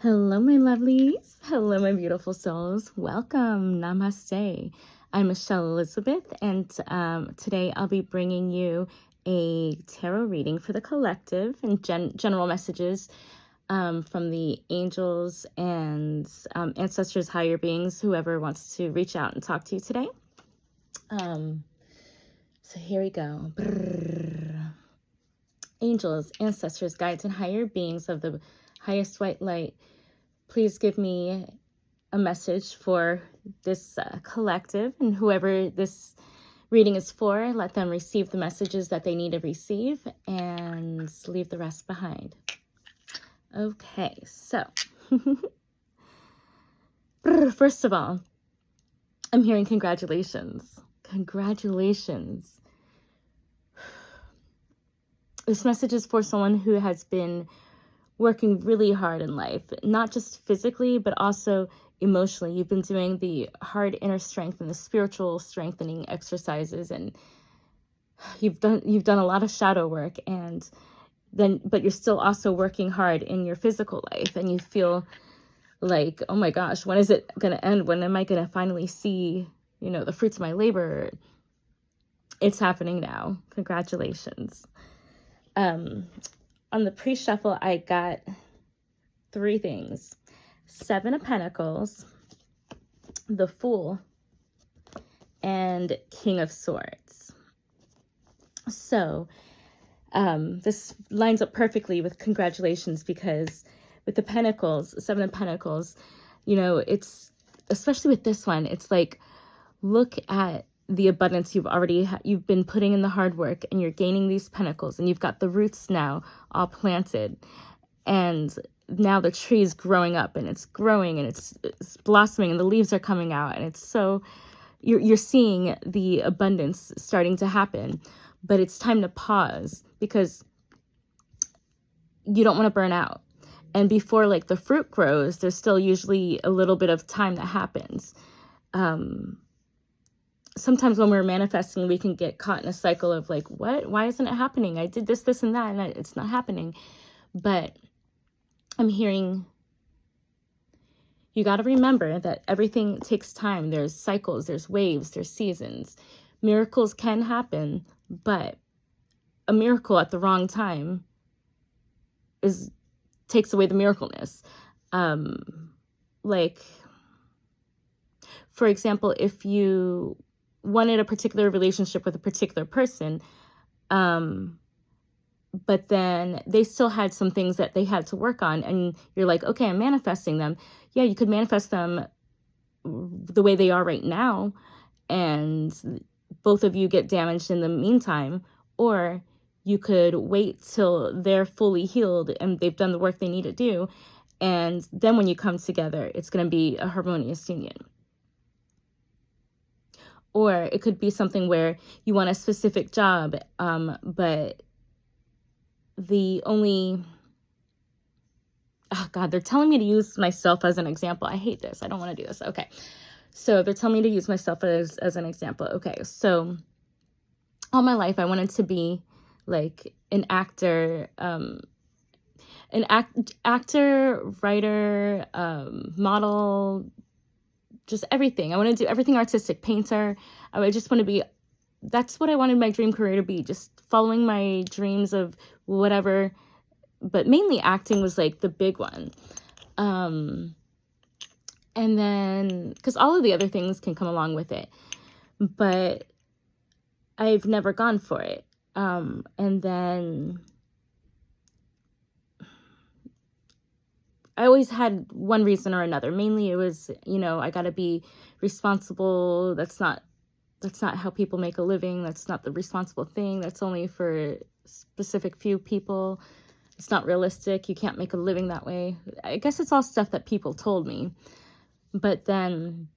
Hello, my lovelies. Hello, my beautiful souls. Welcome. Namaste. I'm Michelle Elizabeth, and today I'll be bringing you a tarot reading for the collective and general messages from the angels and ancestors, higher beings, whoever wants to reach out and talk to you today. So here we go. Brrr. Angels, ancestors, guides, and higher beings of the highest white light, please give me a message for this collective, and whoever this reading is for, let them receive the messages that they need to receive and leave the rest behind. Okay, so first of all, I'm hearing congratulations. Congratulations. This message is for someone who has been working really hard in life, not just physically, but also emotionally. You've been doing the hard inner strength and the spiritual strengthening exercises, and you've done a lot of shadow work, but you're still also working hard in your physical life, and you feel like, oh my gosh, when is it going to end? When am I going to finally see, the fruits of my labor? It's happening now. Congratulations. On the pre-shuffle, I got 3 things. 7 of Pentacles, the Fool, and King of Swords. So this lines up perfectly with congratulations, because with the Pentacles, 7 of Pentacles, it's, especially with this one, it's like, look at the abundance you've been putting in the hard work, and you're gaining these pentacles, and you've got the roots now all planted, and now the tree is growing up, and it's growing, and it's blossoming, and the leaves are coming out, and it's so you're seeing the abundance starting to happen. But it's time to pause, because you don't want to burn out. And before the fruit grows, there's still usually a little bit of time that happens. Sometimes when we're manifesting, we can get caught in a cycle of what? Why isn't it happening? I did this, and that, and it's not happening. But I'm hearing, you got to remember that everything takes time. There's cycles, there's waves, there's seasons. Miracles can happen, but a miracle at the wrong time takes away the miracleness. For example, if you wanted a particular relationship with a particular person, but then they still had some things that they had to work on, and you're like, okay, I'm manifesting them. Yeah, you could manifest them the way they are right now, and both of you get damaged in the meantime, or you could wait till they're fully healed and they've done the work they need to do, and then when you come together, it's going to be a harmonious union. Or it could be something where you want a specific job, but they're telling me to use myself as an example. I hate this. I don't want to do this. Okay. So they're telling me to use myself as an example. Okay. So all my life, I wanted to be an actor, actor, writer, model, just everything. I want to do everything artistic, painter. I just want to be, that's what I wanted my dream career to be, just following my dreams of whatever, but mainly acting was the big one. And then, because all of the other things can come along with it, but I've never gone for it. And then I always had one reason or another. Mainly it was, I got to be responsible. That's not how people make a living. That's not the responsible thing. That's only for a specific few people. It's not realistic. You can't make a living that way. I guess it's all stuff that people told me. But then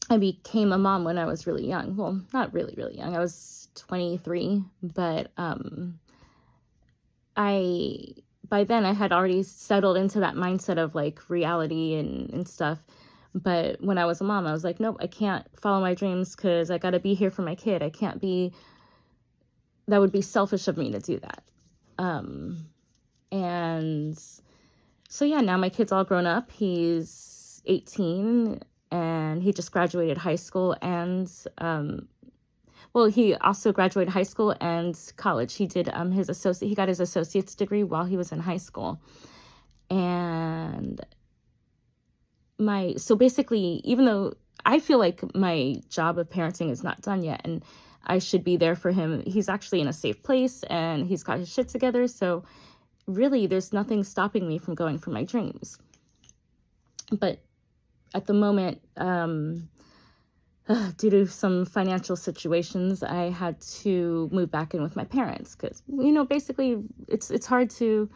I became a mom when I was really young. Well, not really, really young. I was 23, but by then I had already settled into that mindset of reality and stuff. But when I was a mom, I was like, nope, I can't follow my dreams because I got to be here for my kid. That would be selfish of me to do that. And So yeah, now my kid's all grown up. He's 18 and he just graduated high school and, well, he also graduated high school and college. He did he got his associate's degree while he was in high school. And so basically, even though I feel like my job of parenting is not done yet and I should be there for him, he's actually in a safe place and he's got his shit together. So really, there's nothing stopping me from going for my dreams. But at the moment, due to some financial situations, I had to move back in with my parents because, basically it's hard to,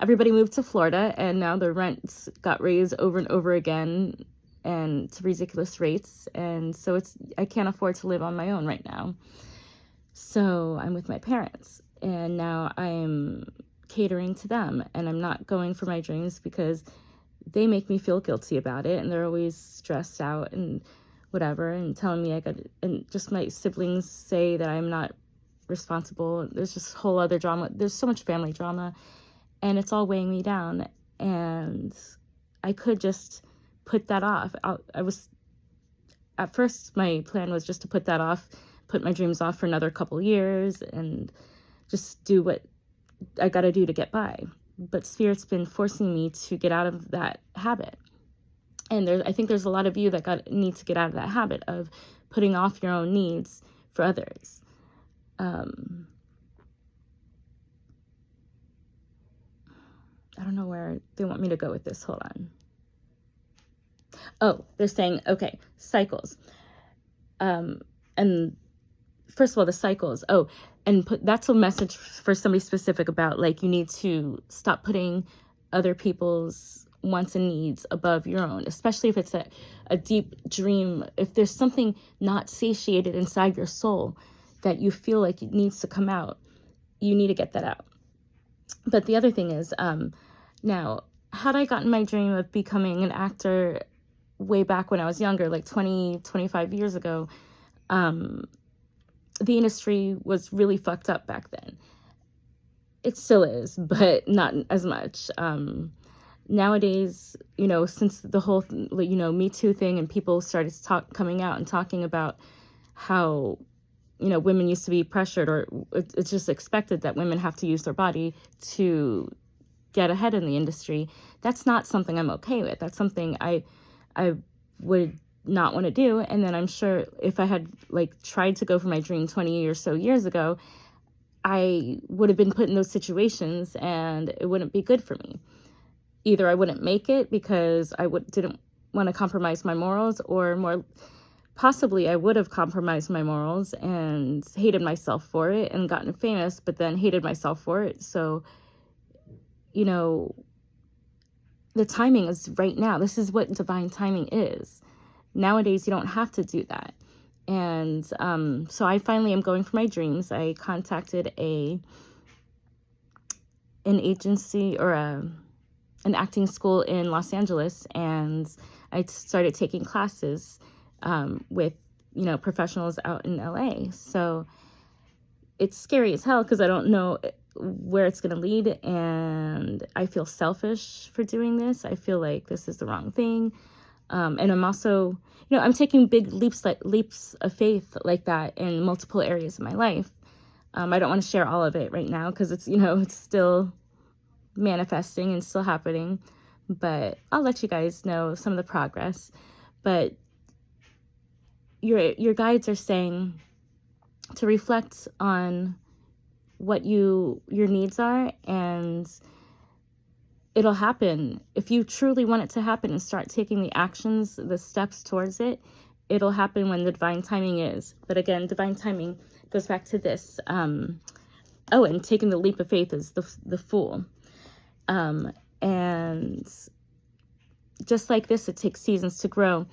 everybody moved to Florida and now the rents got raised over and over again and to ridiculous rates. And so I can't afford to live on my own right now. So I'm with my parents and now I'm catering to them and I'm not going for my dreams because they make me feel guilty about it and they're always stressed out and whatever and telling me and just my siblings say that I'm not responsible. There's just whole other drama. There's so much family drama and it's all weighing me down and I could just put that off. At first my plan was just to put my dreams off for another couple years and just do what I got to do to get by. But Spirit's been forcing me to get out of that habit. And I think there's a lot of you that need to get out of that habit of putting off your own needs for others. I don't know where they want me to go with this. Hold on. Oh, they're saying, okay, cycles. And first of all, the cycles. Oh, and that's a message for somebody specific about, like, you need to stop putting other people's wants and needs above your own, especially if it's a deep dream. If there's something not satiated inside your soul that you feel like it needs to come out, you need to get that out. But the other thing is, now, had I gotten my dream of becoming an actor way back when I was younger, like 25 years ago, the industry was really fucked up back then. It still is, but not as much. Nowadays, since the whole, Me Too thing and people started coming out and talking about how, women used to be pressured or it's just expected that women have to use their body to get ahead in the industry. That's not something I'm okay with. That's something I would not want to do. And then I'm sure if I had tried to go for my dream 20 or so years ago, I would have been put in those situations and it wouldn't be good for me. Either I wouldn't make it because I didn't want to compromise my morals, or more possibly I would have compromised my morals and hated myself for it and gotten famous, but then hated myself for it. So, the timing is right now. This is what divine timing is. Nowadays, you don't have to do that. And so I finally am going for my dreams. I contacted an agency or an acting school in Los Angeles, and I started taking classes with, professionals out in LA. So it's scary as hell because I don't know where it's going to lead, and I feel selfish for doing this. I feel like this is the wrong thing. And I'm also, I'm taking big leaps of faith like that in multiple areas of my life. I don't want to share all of it right now because it's, it's still manifesting and still happening, but I'll let you guys know some of the progress. But your guides are saying to reflect on what your needs are, and it'll happen. If you truly want it to happen and start taking the actions, the steps towards it, it'll happen when the divine timing is. But again, divine timing goes back to this. And taking the leap of faith is the Fool. And just like this, it takes seasons to grow.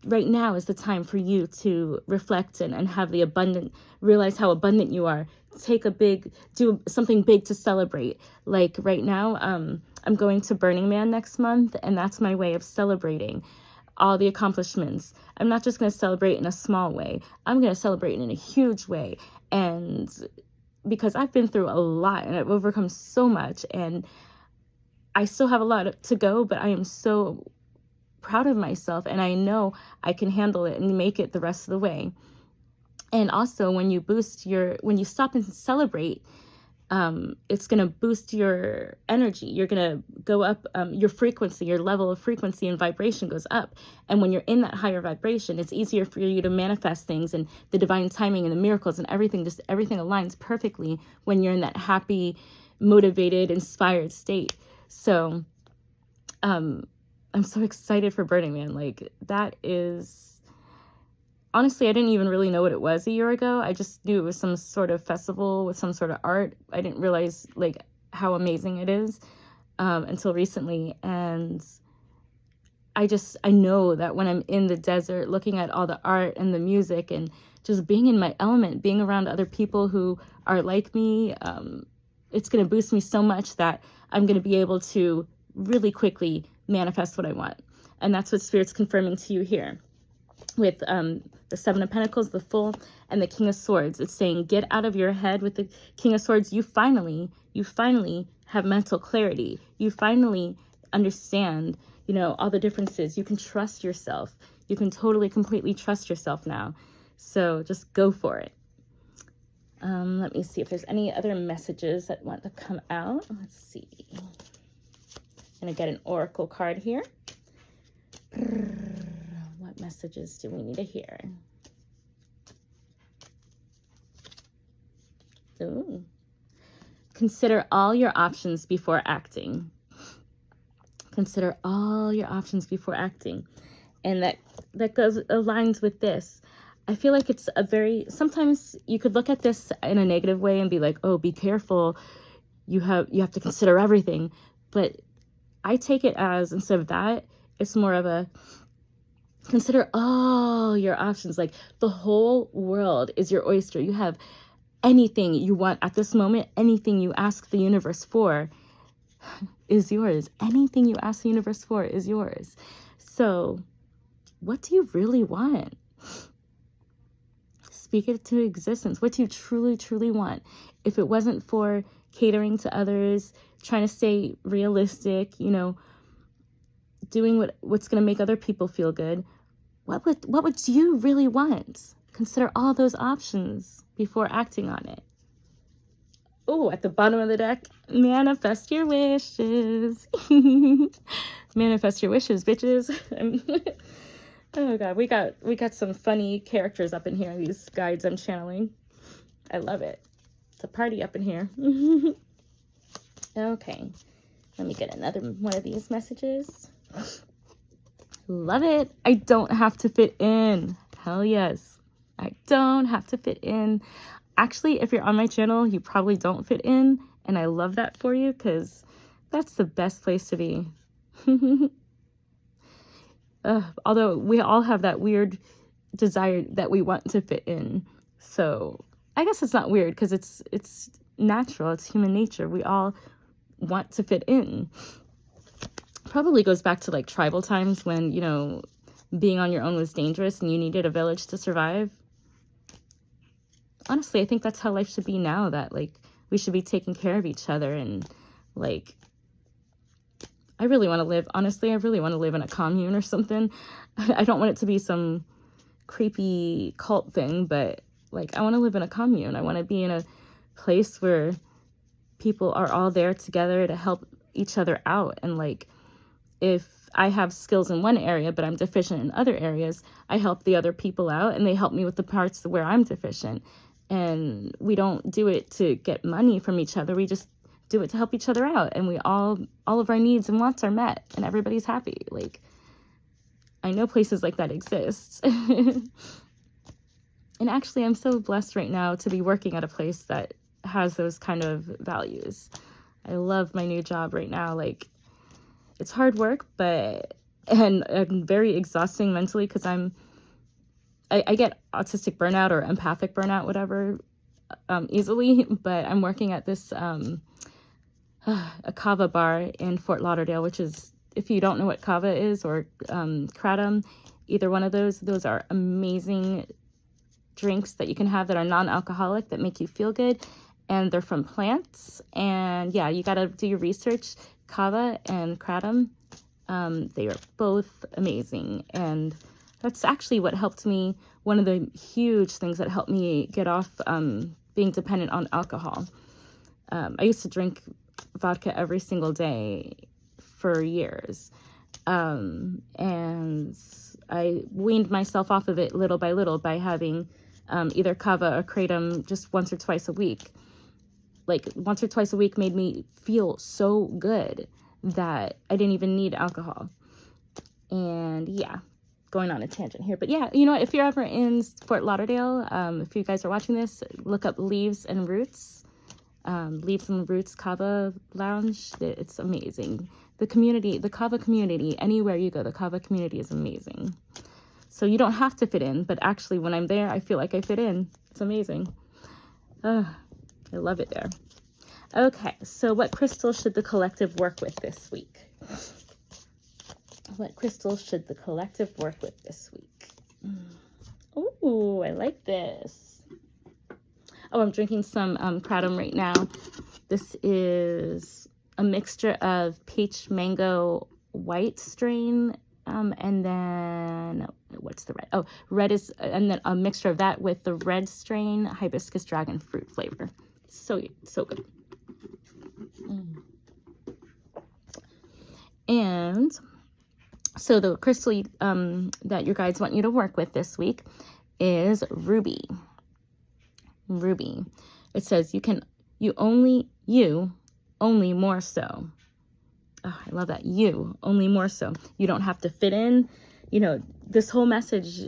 Right now is the time for you to reflect and have realize how abundant you are. Do something big to celebrate. Like right now, I'm going to Burning Man next month, and that's my way of celebrating all the accomplishments. I'm not just going to celebrate in a small way. I'm going to celebrate in a huge way and because I've been through a lot and I've overcome so much, and I still have a lot to go, but I am so proud of myself, and I know I can handle it and make it the rest of the way. And also, when you stop and celebrate, it's going to boost your energy. You're going to go up, your frequency, your level of frequency and vibration goes up. And when you're in that higher vibration, it's easier for you to manifest things, and the divine timing and the miracles and everything aligns perfectly when you're in that happy, motivated, inspired state. So, I'm so excited for Burning Man. Like, that is... Honestly, I didn't even really know what it was a year ago. I just knew it was some sort of festival with some sort of art. I didn't realize like how amazing it is until recently. And I know that when I'm in the desert looking at all the art and the music and just being in my element, being around other people who are like me, it's going to boost me so much that I'm going to be able to really quickly manifest what I want. And that's what Spirit's confirming to you here with the Seven of Pentacles, the Fool, and the King of Swords. It's saying, get out of your head. With the King of Swords, you finally have mental clarity. You finally understand, all the differences. You can trust yourself. You can totally, completely trust yourself now. So just go for it. Let me see if there's any other messages that want to come out. Let's see. I'm going to get an oracle card here. What messages do we need to hear? Ooh. Consider all your options before acting. Consider all your options before acting. And that aligns with this. I feel like it's sometimes you could look at this in a negative way and be like, oh, be careful. You have to consider everything. But I take it as, instead of that, it's more of a, consider all your options. Like, the whole world is your oyster. You have anything you want at this moment. Anything you ask the universe for is yours. Anything you ask the universe for is yours. So what do you really want? Speak it to existence. What do you truly, truly want? If it wasn't for catering to others, trying to stay realistic, doing what's going to make other people feel good, what would you really want? Consider all those options before acting on it. Oh, at the bottom of the deck, manifest your wishes. Manifest your wishes, bitches. Oh God, we got some funny characters up in here, these guides I'm channeling. I love it. It's a party up in here. Okay, let me get another one of these messages. Love it. I don't have to fit in. Hell yes. I don't have to fit in. Actually, if you're on my channel, you probably don't fit in. And I love that for you, because that's the best place to be. Although we all have that weird desire that we want to fit in. So I guess it's not weird, because it's natural. It's human nature. We all want to fit in. Probably goes back to like tribal times when, being on your own was dangerous and you needed a village to survive. Honestly, I think that's how life should be now, that like we should be taking care of each other. And like, I really want to live in a commune or something. I don't want it to be some creepy cult thing, but like, I want to live in a commune. I want to be in a place where people are all there together to help each other out. And like, if I have skills in one area, but I'm deficient in other areas, I help the other people out, and they help me with the parts where I'm deficient. And we don't do it to get money from each other. We just do it to help each other out. And all of our needs and wants are met, and everybody's happy. Like, I know places like that exist. And actually, I'm so blessed right now to be working at a place that has those kind of values. I love my new job right now. Like, it's hard work, and very exhausting mentally, because I get autistic burnout or empathic burnout, whatever, easily. But I'm working at this a kava bar in Fort Lauderdale, which is, if you don't know what kava is, or kratom, either one of those are amazing drinks that you can have that are non-alcoholic, that make you feel good. and they're from plants. And yeah, you got to do your research. Kava and kratom, they are both amazing. And that's actually what helped me. One of the huge things that helped me get off being dependent on alcohol. I used to drink vodka every single day for years. And I weaned myself off of it little by little by having either kava or kratom just once or twice a week. Like once or twice a week made me feel so good that I didn't even need alcohol. And yeah, going on a tangent here. But yeah, you know, if you're ever in Fort Lauderdale, if you guys are watching this, look up Leaves and Roots. Leaves and Roots Kava Lounge. It's amazing. The community, the kava community, anywhere you go, the kava community is amazing. So you don't have to fit in, but actually when I'm there, I feel like I fit in. It's amazing. I love it there. Okay, so what crystal should the collective work with this week? What crystal should the collective work with this week? Oh, I like this. Oh, I'm drinking some kratom right now. This is a mixture of peach mango white strain, and then what's the red? Oh, red is, and then a mixture of that with the red strain hibiscus dragon fruit flavor. So good. And so the crystal that your guides want you to work with this week is ruby. Ruby. It says you only more so. Oh, I love that. You only more so. You don't have to fit in. You know, this whole message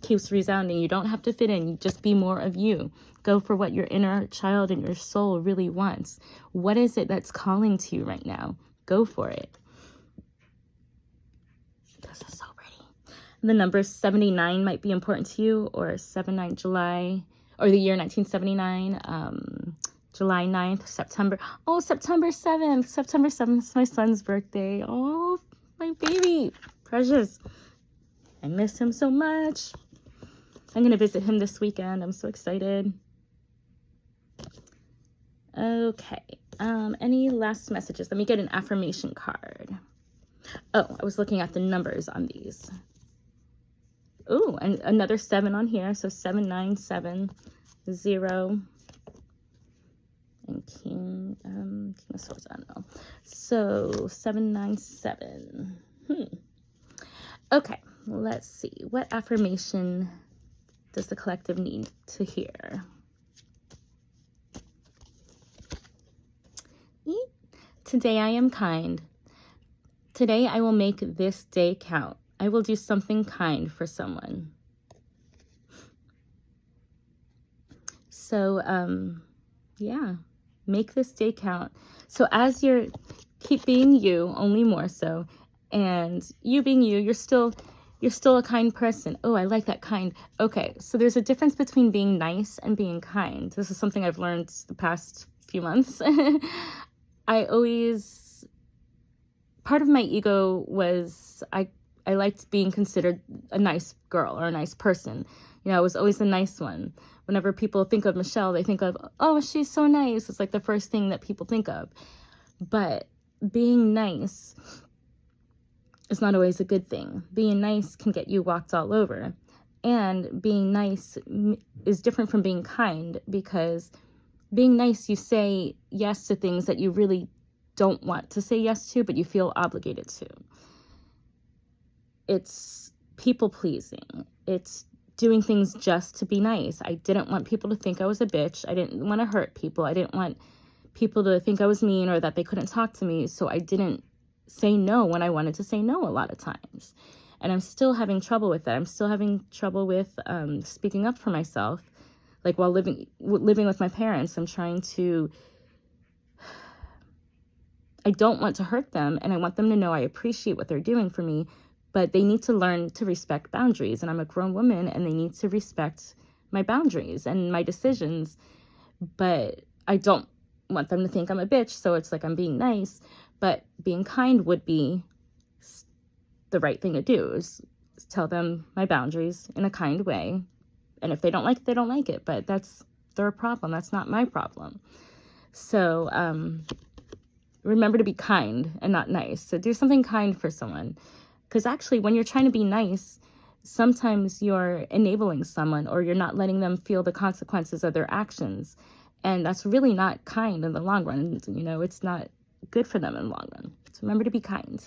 keeps resounding. You don't have to fit in. You just be more of you. Go for what your inner child and your soul really wants. What is it that's calling to you right now? Go for it. This is so pretty. The number 79 might be important to you, or 79 July, or the year 1979, July 9th, September. Oh, September 7th. September 7th is my son's birthday. Oh, my baby. Precious. I miss him so much. I'm going to visit him this weekend. I'm so excited. Okay. Any last messages? Let me get an affirmation card. Oh, I was looking at the numbers on these. Oh, and another 7 on here. So 797, 0. And King of Swords, I don't know. So 797. Okay, let's see. What affirmation does the collective need to hear? Today I am kind. Today I will make this day count. I will do something kind for someone. So, yeah, make this day count. So as you're keep being you, only more so, and you being you, you're still a kind person. Oh, I like that, kind. Okay, so there's a difference between being nice and being kind. This is something I've learned the past few months. Part of my ego was I liked being considered a nice girl or a nice person. You know, I was always the nice one. Whenever people think of Michelle, they think of, oh, she's so nice. It's like the first thing that people think of. But being nice is not always a good thing. Being nice can get you walked all over. And being nice is different from being kind, because being nice, you say yes to things that you really don't want to say yes to, but you feel obligated to. It's people pleasing. It's doing things just to be nice. I didn't want people to think I was a bitch. I didn't want to hurt people. I didn't want people to think I was mean or that they couldn't talk to me. So I didn't say no when I wanted to say no a lot of times. And I'm still having trouble with that. I'm still having trouble with speaking up for myself. Like while living with my parents, I'm trying to, I don't want to hurt them, and I want them to know I appreciate what they're doing for me, but they need to learn to respect boundaries. And I'm a grown woman, and they need to respect my boundaries and my decisions. But I don't want them to think I'm a bitch, so it's like I'm being nice. But being kind would be the right thing to do, is tell them my boundaries in a kind way. And if they don't like it, they don't like it. But that's their problem. That's not my problem. So remember to be kind and not nice. So do something kind for someone. Because actually, when you're trying to be nice, sometimes you're enabling someone, or you're not letting them feel the consequences of their actions. And that's really not kind in the long run. You know, it's not good for them in the long run. So remember to be kind.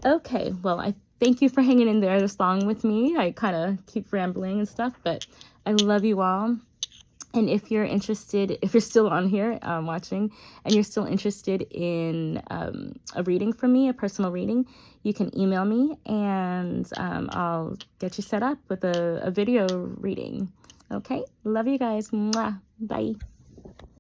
Okay, well, I thank you for hanging in there this long with me. I kind of keep rambling and stuff, but I love you all. And if you're interested, if you're still on here watching, and you're still interested in a reading from me, a personal reading, you can email me, and I'll get you set up with a video reading. Okay? Love you guys. Mwah. Bye.